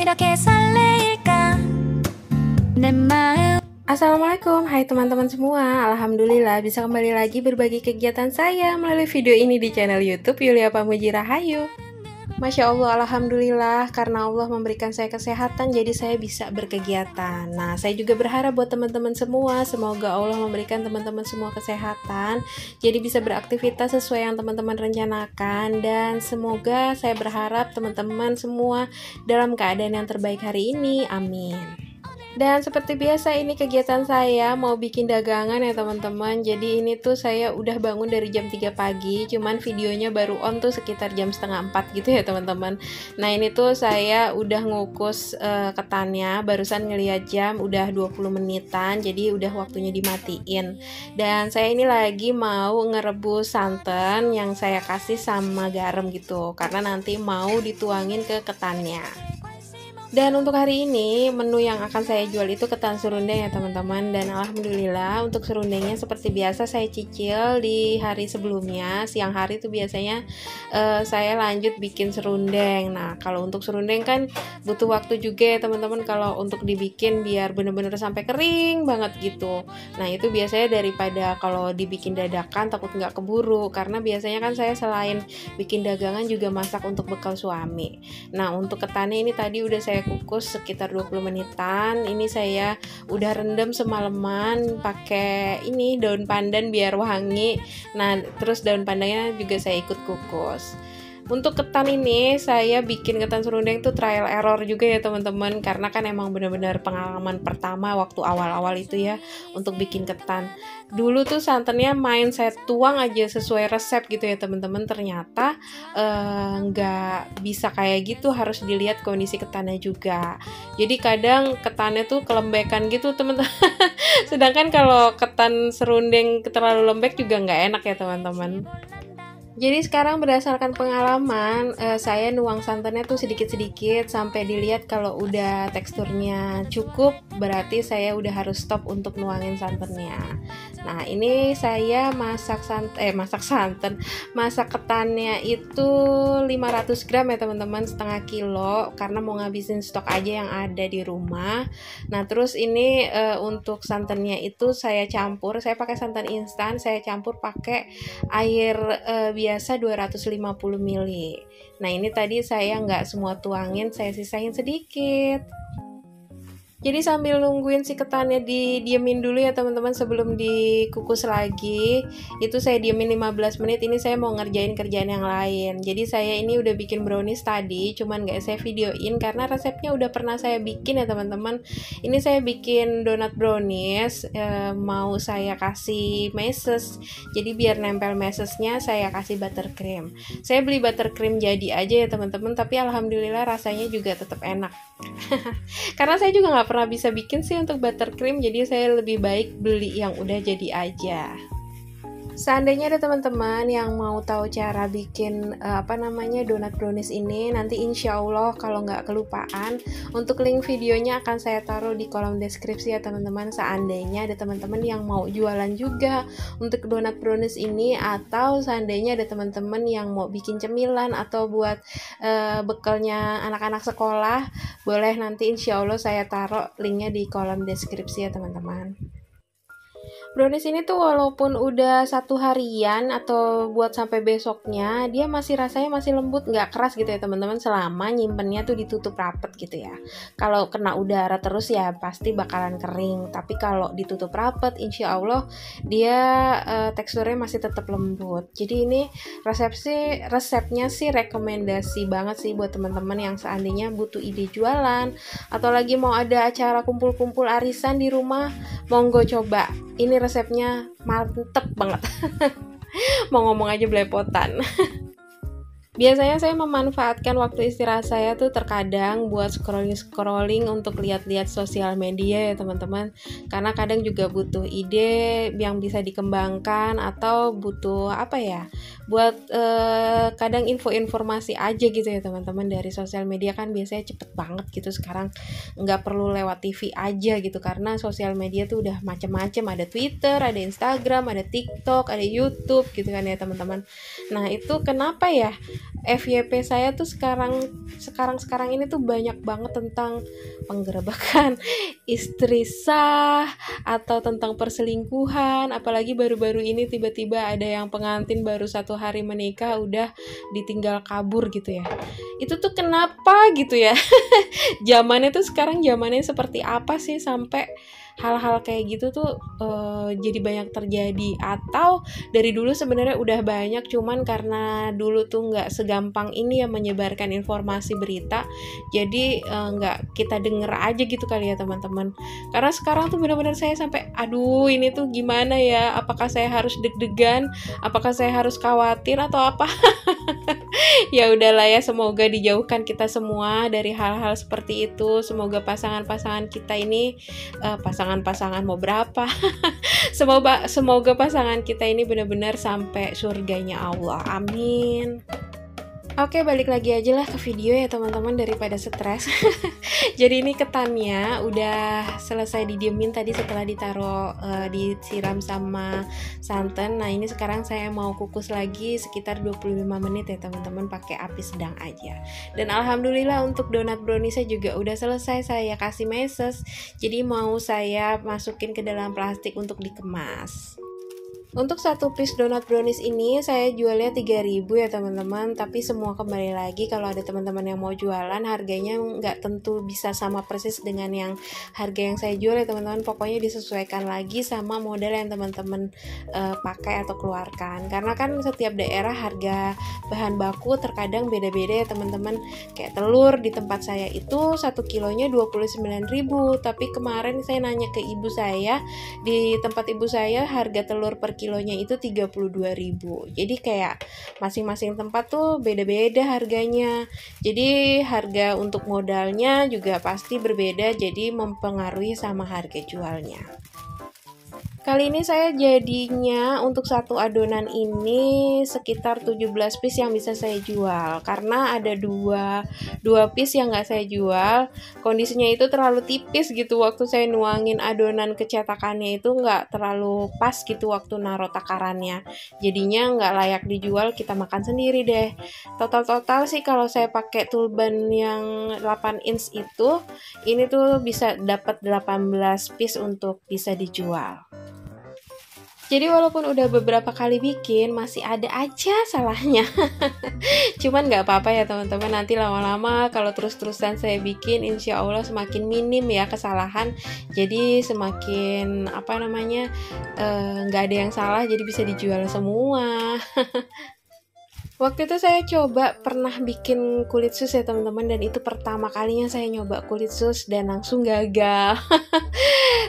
이렇게 설레일까 내 마음. Assalamualaikum, hai teman-teman semua. Alhamdulillah bisa kembali lagi berbagi kegiatan saya melalui video ini di channel YouTube Yulia Pamuji Rahayu. Masya Allah, Alhamdulillah, karena Allah memberikan saya kesehatan, jadi saya bisa berkegiatan. Nah, saya juga berharap buat teman-teman semua, semoga Allah memberikan teman-teman semua kesehatan, jadi bisa beraktivitas sesuai yang teman-teman rencanakan. Dan semoga saya berharap teman-teman semua dalam keadaan yang terbaik hari ini, amin. Dan seperti biasa ini kegiatan saya mau bikin dagangan ya teman-teman. Jadi ini tuh saya udah bangun dari jam 3 pagi, cuman videonya baru on tuh sekitar jam setengah 4 gitu ya teman-teman. Nah ini tuh saya udah ngukus ketannya, barusan ngeliat jam udah 20 menitan, jadi udah waktunya dimatiin. Dan saya ini lagi mau ngerebus santan yang saya kasih sama garam gitu, karena nanti mau dituangin ke ketannya. Dan untuk hari ini menu yang akan saya jual itu ketan serundeng ya teman-teman. Dan alhamdulillah untuk serundengnya seperti biasa saya cicil di hari sebelumnya. Siang hari itu biasanya saya lanjut bikin serundeng. Nah kalau untuk serundeng kan butuh waktu juga ya teman-teman, kalau untuk dibikin biar bener-bener sampai kering banget gitu. Nah itu biasanya daripada kalau dibikin dadakan takut nggak keburu, karena biasanya kan saya selain bikin dagangan juga masak untuk bekal suami. Nah untuk ketannya ini tadi udah saya kukus sekitar 20 menitan. Ini saya udah rendam semalaman pakai ini daun pandan biar wangi. Nah terus daun pandannya juga saya ikut kukus. Untuk ketan ini saya bikin ketan serundeng tuh trial error juga ya teman-teman, karena kan emang benar-benar pengalaman pertama waktu awal-awal itu ya untuk bikin ketan. Dulu tuh santannya main saya tuang aja sesuai resep gitu ya teman-teman, ternyata nggak bisa kayak gitu, harus dilihat kondisi ketannya juga. Jadi kadang ketannya tuh kelembekan gitu teman-teman. Sedangkan kalau ketan serundeng terlalu lembek juga nggak enak ya teman-teman. Jadi sekarang berdasarkan pengalaman, saya nuang santannya tuh sedikit-sedikit sampai dilihat kalau udah teksturnya cukup, berarti saya udah harus stop untuk nuangin santannya. Nah ini saya masak ketannya itu 500 gram ya teman-teman, setengah kilo, karena mau ngabisin stok aja yang ada di rumah. Nah terus ini untuk santannya itu saya campur, saya pakai santan instan, saya campur pakai air biasa 250 ml. Nah ini tadi saya nggak semua tuangin, saya sisain sedikit. Jadi sambil nungguin si ketannya didiemin dulu ya teman-teman sebelum dikukus lagi. Itu saya diemin 15 menit, ini saya mau ngerjain kerjaan yang lain. Jadi saya ini udah bikin brownies tadi, cuman gak saya videoin karena resepnya udah pernah saya bikin ya teman-teman. Ini saya bikin donat brownies, mau saya kasih meses. Jadi biar nempel mesesnya saya kasih buttercream. Saya beli buttercream jadi aja ya teman-teman, tapi alhamdulillah rasanya juga tetap enak. Karena saya juga nggak pernah bisa bikin sih untuk buttercream, jadi saya lebih baik beli yang udah jadi aja. Seandainya ada teman-teman yang mau tahu cara bikin donat brownies ini, nanti insya Allah kalau nggak kelupaan, untuk link videonya akan saya taruh di kolom deskripsi ya teman-teman. Seandainya ada teman-teman yang mau jualan juga untuk donat brownies ini, atau seandainya ada teman-teman yang mau bikin cemilan atau buat bekalnya anak-anak sekolah, boleh nanti insya Allah saya taruh linknya di kolom deskripsi ya teman-teman. Brownies ini tuh walaupun udah 1 harian atau buat sampai besoknya, dia masih rasanya masih lembut, nggak keras gitu ya teman-teman, selama nyimpennya tuh ditutup rapet gitu ya. Kalau kena udara terus ya pasti bakalan kering, tapi kalau ditutup rapet insya Allah dia teksturnya masih tetap lembut. Jadi ini resepnya sih rekomendasi banget sih buat teman-teman yang seandainya butuh ide jualan atau lagi mau ada acara kumpul-kumpul arisan di rumah, monggo coba. Ini resepnya mantep banget. Mau ngomong aja belepotan. Biasanya saya memanfaatkan waktu istirahat saya tuh terkadang buat scrolling untuk lihat-lihat sosial media ya teman-teman. Karena kadang juga butuh ide yang bisa dikembangkan atau butuh buat kadang informasi aja gitu ya teman-teman. Dari sosial media kan biasanya cepet banget gitu sekarang, nggak perlu lewat TV aja gitu, karena sosial media tuh udah macem-macem, ada Twitter, ada Instagram, ada TikTok, ada YouTube gitu kan ya teman-teman. Nah itu kenapa ya FYP saya tuh sekarang ini tuh banyak banget tentang penggerebekan istri sah atau tentang perselingkuhan, apalagi baru-baru ini tiba-tiba ada yang pengantin baru 1 hari menikah udah ditinggal kabur gitu ya. Itu tuh kenapa gitu ya? Zamannya tuh sekarang zamannya seperti apa sih sampai hal-hal kayak gitu tuh jadi banyak terjadi, atau dari dulu sebenarnya udah banyak cuman karena dulu tuh nggak segampang ini ya menyebarkan informasi berita, jadi nggak kita denger aja gitu kali ya teman-teman. Karena sekarang tuh benar-benar saya sampai aduh ini tuh gimana ya, apakah saya harus deg-degan, apakah saya harus khawatir atau apa. Ya udahlah ya, semoga dijauhkan kita semua dari hal-hal seperti itu. Semoga pasangan-pasangan kita ini pasangan-pasangan mau berapa semoga pasangan kita ini benar-benar sampai surganya Allah, amin. Oke, balik lagi aja lah ke video ya teman-teman daripada stres. Jadi ini ketannya udah selesai didiemin tadi setelah disiram sama santan. Nah ini sekarang saya mau kukus lagi sekitar 25 menit ya teman-teman, pakai api sedang aja. Dan alhamdulillah untuk donat brownies saya juga udah selesai, saya kasih meses. Jadi mau saya masukin ke dalam plastik untuk dikemas. Untuk satu piece donat brownies ini saya jualnya 3.000 ya teman-teman, tapi semua kembali lagi kalau ada teman-teman yang mau jualan harganya nggak tentu bisa sama persis dengan yang harga yang saya jual ya teman-teman. Pokoknya disesuaikan lagi sama modal yang teman-teman pakai atau keluarkan, karena kan setiap daerah harga bahan baku terkadang beda-beda ya teman-teman. Kayak telur di tempat saya itu 1 kilonya 29.000, tapi kemarin saya nanya ke ibu saya, di tempat ibu saya harga telur per kilonya itu 32.000. Jadi kayak masing-masing tempat tuh beda-beda harganya. Jadi harga untuk modalnya juga pasti berbeda, jadi mempengaruhi sama harga jualnya. Kali ini saya jadinya untuk satu adonan ini sekitar 17 piece yang bisa saya jual, karena ada dua piece yang nggak saya jual. Kondisinya itu terlalu tipis gitu, waktu saya nuangin adonan ke cetakannya itu nggak terlalu pas gitu waktu naruh takarannya, jadinya nggak layak dijual, kita makan sendiri deh. Total sih kalau saya pakai tulban yang 8 inch itu, ini tuh bisa dapat 18 piece untuk bisa dijual. Jadi walaupun udah beberapa kali bikin, masih ada aja salahnya. Cuman nggak apa-apa ya teman-teman, nanti lama-lama kalau terus-terusan saya bikin, insya Allah semakin minim ya kesalahan. Jadi semakin nggak ada yang salah, jadi bisa dijual semua. Waktu itu saya pernah bikin kulit sus ya teman-teman, dan itu pertama kalinya saya nyoba kulit sus dan langsung gagal.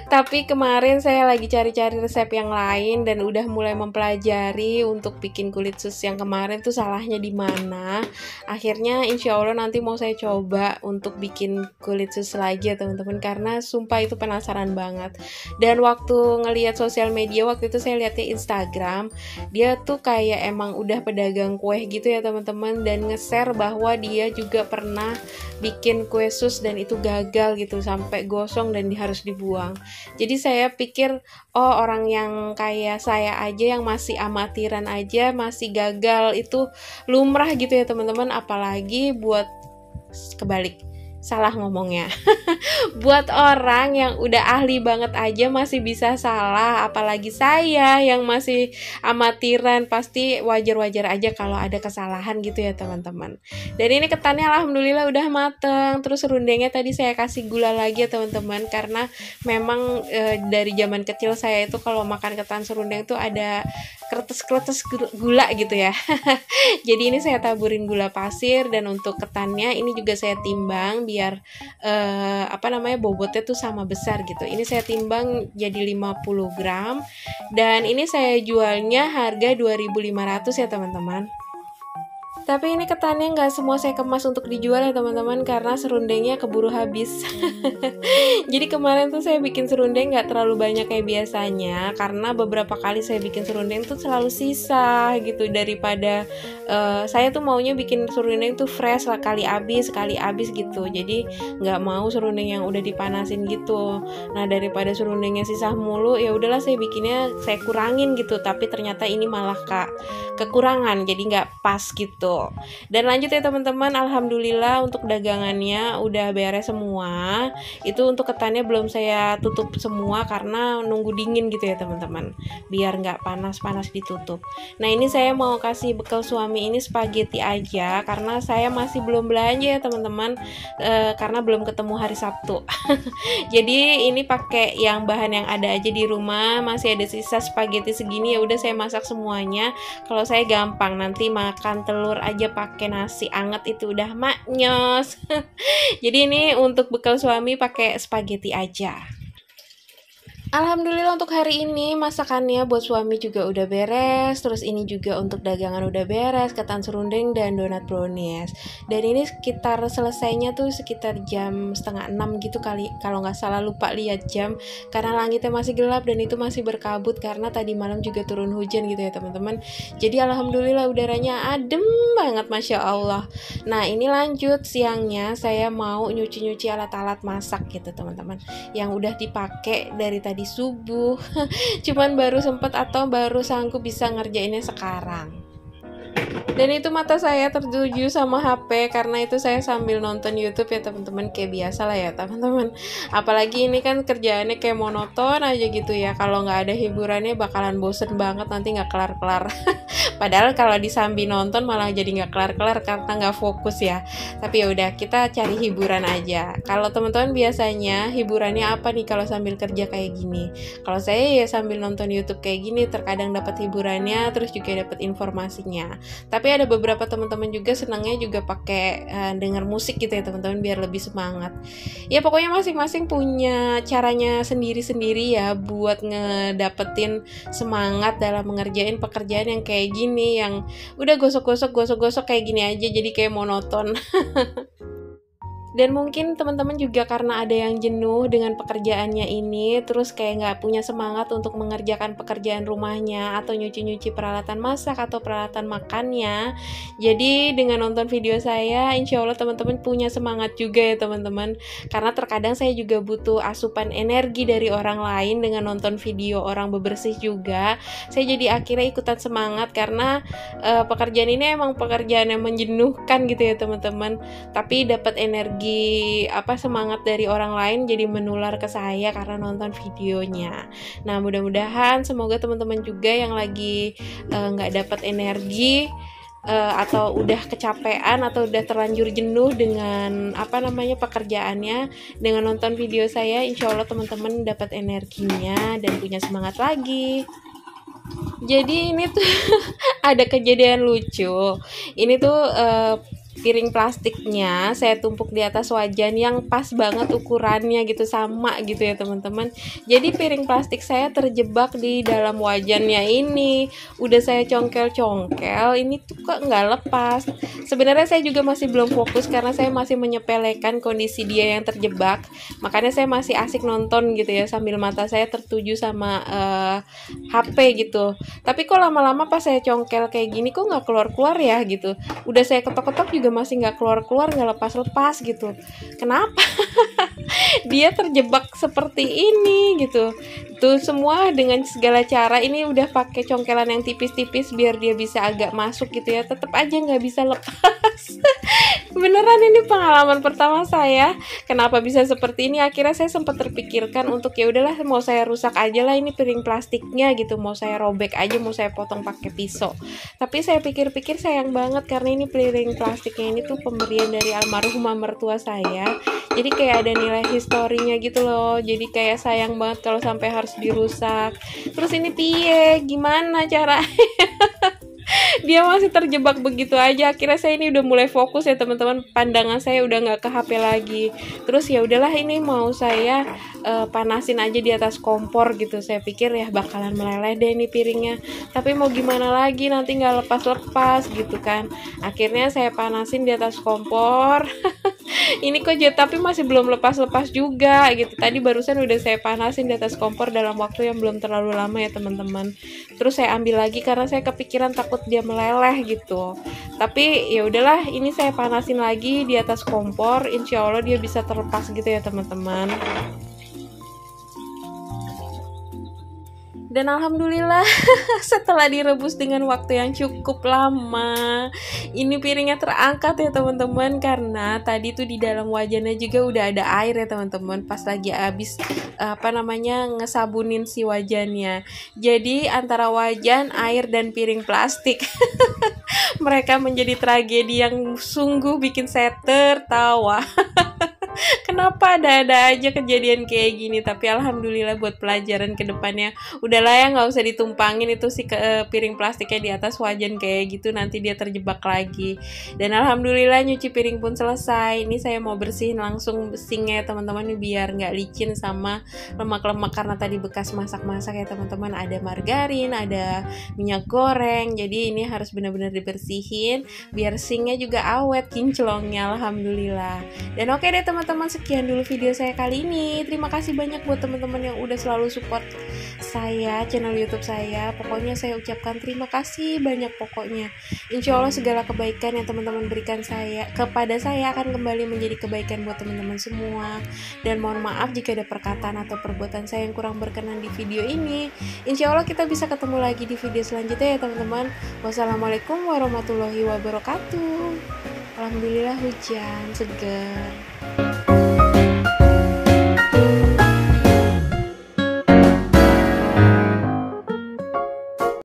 Tapi kemarin saya lagi cari-cari resep yang lain dan udah mulai mempelajari untuk bikin kulit sus yang kemarin tuh salahnya di mana. Akhirnya insya Allah nanti mau saya coba untuk bikin kulit sus lagi ya teman-teman, karena sumpah itu penasaran banget. Dan waktu ngelihat sosial media, waktu itu saya lihatnya Instagram, dia tuh kayak emang udah pedagang kue gitu ya teman-teman, dan nge-share bahwa dia juga pernah bikin kue sus dan itu gagal gitu, sampai gosong dan harus dibuang. Jadi saya pikir, oh orang yang kayak saya aja yang masih amatiran aja masih gagal itu lumrah gitu ya teman-teman, apalagi buat kebalik, salah ngomongnya. Buat orang yang udah ahli banget aja masih bisa salah, apalagi saya yang masih amatiran, pasti wajar-wajar aja kalau ada kesalahan gitu ya teman-teman. Dan ini ketannya alhamdulillah udah mateng. Terus serundengnya tadi saya kasih gula lagi ya teman-teman, karena memang dari zaman kecil saya itu kalau makan ketan serundeng tuh ada kletes-kletes gula gitu ya. Jadi ini saya taburin gula pasir, dan untuk ketannya ini juga saya timbang biar bobotnya tuh sama besar gitu. Ini saya timbang jadi 50 gram, dan ini saya jualnya harga 2.500 ya teman-teman. Tapi ini ketannya nggak semua saya kemas untuk dijual ya teman-teman, karena serundengnya keburu habis. Jadi kemarin tuh saya bikin serundeng nggak terlalu banyak kayak biasanya, karena beberapa kali saya bikin serundeng tuh selalu sisa gitu, daripada saya tuh maunya bikin serundeng tuh fresh lah, kali habis gitu. Jadi nggak mau serundeng yang udah dipanasin gitu. Nah daripada serundengnya sisa mulu, ya udahlah saya bikinnya saya kurangin gitu. Tapi ternyata ini malah kekurangan, jadi nggak pas gitu. gitu. Dan lanjut ya teman-teman, alhamdulillah untuk dagangannya udah beres semua. Itu untuk ketannya belum saya tutup semua karena nunggu dingin gitu ya teman-teman, biar nggak panas-panas ditutup. Nah ini saya mau kasih bekal suami ini spaghetti aja karena saya masih belum belanja ya teman-teman, karena belum ketemu hari Sabtu. Jadi ini pakai yang bahan yang ada aja di rumah, masih ada sisa spaghetti segini, ya udah saya masak semuanya. Kalau saya gampang, nanti makan telur aja pakai nasi anget itu udah maknyos. Jadi ini untuk bekal suami pakai spaghetti aja. Alhamdulillah untuk hari ini masakannya buat suami juga udah beres. Terus ini juga untuk dagangan udah beres, ketan serundeng dan donat brownies. Dan ini sekitar selesainya tuh sekitar jam 5:30 gitu kali, kalau nggak salah, lupa lihat jam. Karena langitnya masih gelap dan itu masih berkabut karena tadi malam juga turun hujan gitu ya teman-teman. Jadi alhamdulillah udaranya adem banget, Masya Allah. Nah ini lanjut siangnya saya mau nyuci-nyuci alat-alat masak gitu teman-teman, yang udah dipakai dari tadi subuh. Cuman baru sempet atau baru sanggup bisa ngerjainnya sekarang. Dan itu mata saya tertuju sama HP karena itu saya sambil nonton YouTube ya teman-teman, kayak biasa lah ya teman-teman. Apalagi ini kan kerjaannya kayak monoton aja gitu ya. Kalau nggak ada hiburannya bakalan bosen banget, nanti nggak kelar-kelar. Padahal kalau disambi nonton malah jadi nggak kelar-kelar karena nggak fokus ya. Tapi ya udah, kita cari hiburan aja. Kalau teman-teman biasanya hiburannya apa nih kalau sambil kerja kayak gini? Kalau saya ya sambil nonton YouTube kayak gini, terkadang dapat hiburannya, terus juga dapat informasinya. Tapi ada beberapa teman-teman juga senangnya juga pakai dengar musik gitu ya teman-teman, biar lebih semangat. Ya pokoknya masing-masing punya caranya sendiri-sendiri ya buat ngedapetin semangat dalam mengerjain pekerjaan yang kayak gini, yang udah gosok-gosok kayak gini aja, jadi kayak monoton. Dan mungkin teman-teman juga karena ada yang jenuh dengan pekerjaannya ini, terus kayak nggak punya semangat untuk mengerjakan pekerjaan rumahnya atau nyuci-nyuci peralatan masak atau peralatan makannya. Jadi dengan nonton video saya, insya Allah teman-teman punya semangat juga ya teman-teman. Karena terkadang saya juga butuh asupan energi dari orang lain dengan nonton video orang bebersih juga. Saya jadi akhirnya ikutan semangat karena pekerjaan ini emang pekerjaan yang menjenuhkan gitu ya teman-teman. Tapi dapat energi semangat dari orang lain jadi menular ke saya karena nonton videonya. Nah mudah-mudahan semoga teman-teman juga yang lagi nggak dapat energi atau udah kecapean atau udah terlanjur jenuh dengan pekerjaannya, dengan nonton video saya insya Allah teman-teman dapat energinya dan punya semangat lagi. Jadi ini tuh ada kejadian lucu. Ini tuh piring plastiknya saya tumpuk di atas wajan yang pas banget ukurannya gitu, sama gitu ya teman-teman. Jadi piring plastik saya terjebak di dalam wajannya ini. Udah saya congkel-congkel, ini tuh kok nggak lepas. Sebenarnya saya juga masih belum fokus karena saya masih menyepelekan kondisi dia yang terjebak. Makanya saya masih asik nonton gitu ya sambil mata saya tertuju sama HP gitu. Tapi kok lama-lama pas saya congkel kayak gini kok nggak keluar-keluar ya gitu. Udah saya ketok-ketok juga masih nggak keluar-keluar, nggak lepas-lepas gitu. Kenapa dia terjebak seperti ini gitu? Tuh semua dengan segala cara, ini udah pakai congkelan yang tipis-tipis biar dia bisa agak masuk gitu ya, tetap aja nggak bisa lepas. Beneran ini pengalaman pertama saya. Kenapa bisa seperti ini? Akhirnya saya sempat terpikirkan untuk ya udahlah, mau saya rusak aja lah ini piring plastiknya gitu, mau saya robek aja, mau saya potong pakai pisau. Tapi saya pikir-pikir sayang banget karena ini piring plastiknya ini tuh pemberian dari almarhumah mertua saya. Jadi kayak ada nilai historinya gitu loh. Jadi kayak sayang banget kalau sampai harus dirusak. Terus ini piye? Gimana caranya? Dia masih terjebak begitu aja. Akhirnya saya ini udah mulai fokus ya teman-teman, pandangan saya udah nggak ke HP lagi. Terus ya udahlah, ini mau saya panasin aja di atas kompor gitu. Saya pikir ya bakalan meleleh deh ini piringnya, tapi mau gimana lagi, nanti nggak lepas-lepas gitu kan. Akhirnya saya panasin di atas kompor. Ini kok tapi masih belum lepas-lepas juga gitu. Tadi barusan udah saya panasin di atas kompor dalam waktu yang belum terlalu lama ya teman-teman. Terus saya ambil lagi karena saya kepikiran takut dia meleleh gitu. Tapi ya udahlah, ini saya panasin lagi di atas kompor. Insya Allah dia bisa terlepas gitu ya teman-teman. Dan alhamdulillah setelah direbus dengan waktu yang cukup lama, ini piringnya terangkat ya teman-teman, karena tadi tuh di dalam wajannya juga udah ada air ya teman-teman, pas lagi habis ngesabunin si wajannya. Jadi antara wajan, air, dan piring plastik mereka menjadi tragedi yang sungguh bikin saya tertawa. Kenapa ada-ada aja kejadian kayak gini, tapi alhamdulillah buat pelajaran ke depannya. Udahlah ya, nggak usah ditumpangin itu si piring plastiknya di atas wajan kayak gitu, nanti dia terjebak lagi. Dan alhamdulillah nyuci piring pun selesai. Ini saya mau bersihin langsung sinknya teman-teman, biar nggak licin sama lemak-lemak karena tadi bekas masak-masak ya teman-teman. Ada margarin, ada minyak goreng, jadi ini harus benar-benar dibersihin biar sinknya juga awet kinclongnya, alhamdulillah. Dan oke deh teman-teman, sekian dulu video saya kali ini. Terima kasih banyak buat teman-teman yang udah selalu support saya, channel YouTube saya. Pokoknya saya ucapkan terima kasih banyak pokoknya. Insya Allah segala kebaikan yang teman-teman berikan kepada saya akan kembali menjadi kebaikan buat teman-teman semua. Dan mohon maaf jika ada perkataan atau perbuatan saya yang kurang berkenan di video ini. Insya Allah kita bisa ketemu lagi di video selanjutnya ya teman-teman. Wassalamualaikum warahmatullahi wabarakatuh. Alhamdulillah hujan segar.